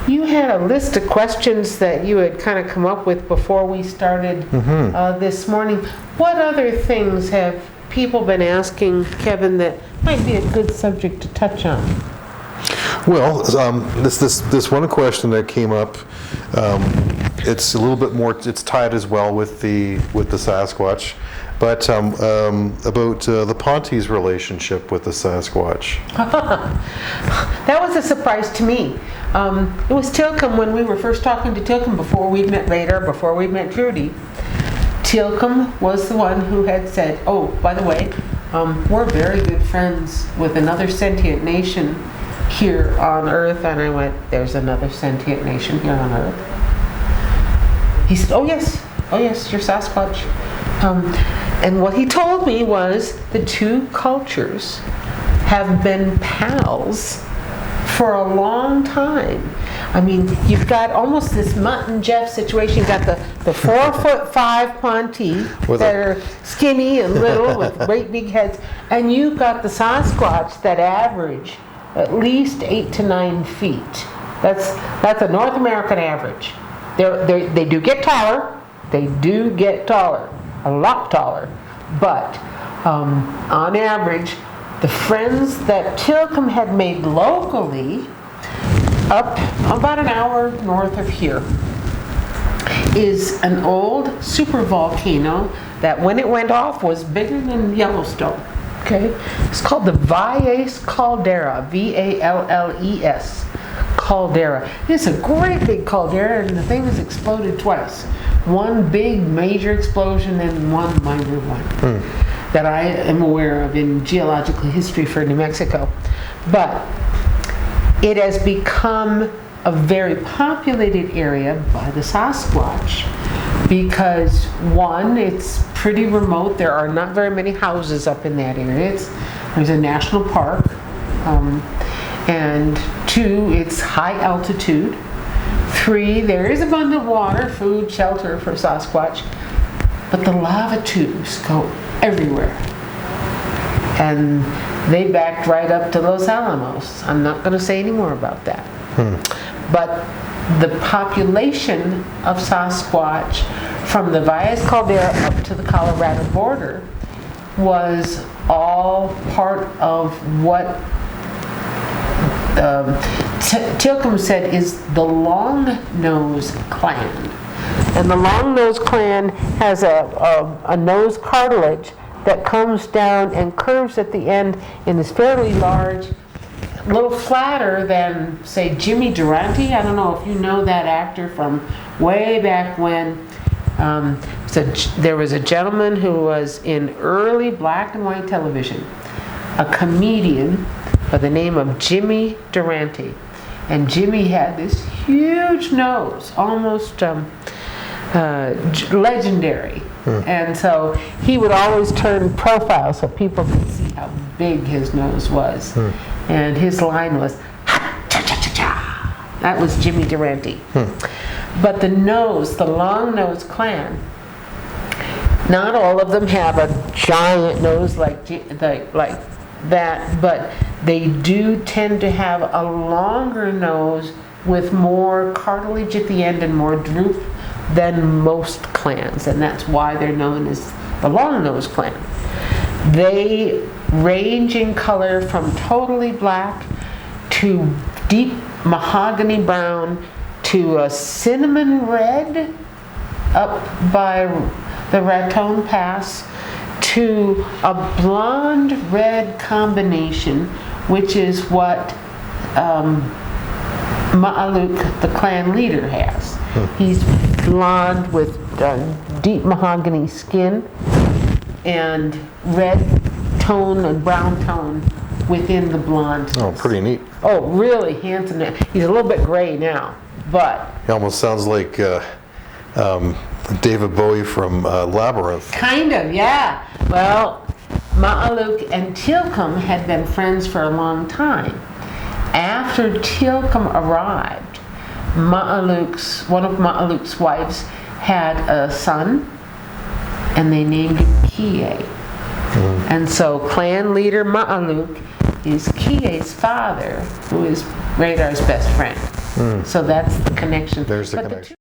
You had a list of questions that you had kind of come up with before we started this morning. What other things have people been asking Kevin that might be a good subject to touch on? Well, this one question that came up, it's a little bit more, it's tied as well with the Sasquatch, but about the Ponte's relationship with the Sasquatch. That was a surprise to me. It was Tilcomb when we were first talking to Tilcomb before we met Trudy. Tilcomb was the one who had said, oh, by the way, we're very good friends with another sentient nation here on Earth. And I went, there's another sentient nation here on Earth? He said, oh yes, you're Sasquatch. And what he told me was the two cultures have been pals for a long time. I mean, you've got almost this Mutt and Jeff situation. You've got the 4'5" Ponte that are skinny and little with great big heads, and you've got the Sasquatch that average at least 8 to 9 feet. That's a North American average. They do get taller. They do get taller, a lot taller, but on average, the friends that Tilcomb had made locally up about an hour north of here is an old supervolcano that when it went off was bigger than Yellowstone. Okay, it's called the Valles Caldera, V-A-L-L-E-S, caldera. It's a great big caldera, and the thing has exploded twice. One big major explosion and one minor one that I am aware of in geological history for New Mexico. But it has become a very populated area by the Sasquatch because, one, it's pretty remote. There are not very many houses up in that area. There's a national park. And two, it's high altitude. Three, there is abundant water, food, shelter for Sasquatch. But the lava tubes go everywhere. And they backed right up to Los Alamos. I'm not going to say any more about that. But the population of Sasquatch from the Valles Caldera up to the Colorado border was all part of what Tilcomb said is the long-nose clan. And the long-nose clan has a nose cartilage that comes down and curves at the end and is fairly large, a little flatter than, say, Jimmy Durante. I don't know if you know that actor from way back when. There was a gentleman who was in early black and white television, a comedian by the name of Jimmy Durante. And Jimmy had this huge nose, almost legendary. And so he would always turn profile so people could see how big his nose was. And his line was, ha, cha, cha, cha, cha. That was Jimmy Durante. But the long nose clan, not all of them have a giant nose like that, but they do tend to have a longer nose with more cartilage at the end and more droop than most clans, and that's why they're known as the long-nosed clan. They range in color from totally black to deep mahogany brown to a cinnamon red up by the Raton Pass to a blonde red combination, which is what Ma'aluk, the clan leader, has. He's blonde with deep mahogany skin and red tone and brown tone within the blonde. Oh, pretty neat. Oh, really handsome. He's a little bit gray now, but... He almost sounds like David Bowie from Labyrinth. Kind of, yeah. Well, Ma'aluk and Tilcomb had been friends for a long time. After Tilcomb arrived, one of Ma'aluk's wives had a son, and they named him Kie. And so clan leader Ma'aluk is Kie's father, who is Radar's best friend. So that's the connection. There's the But connection.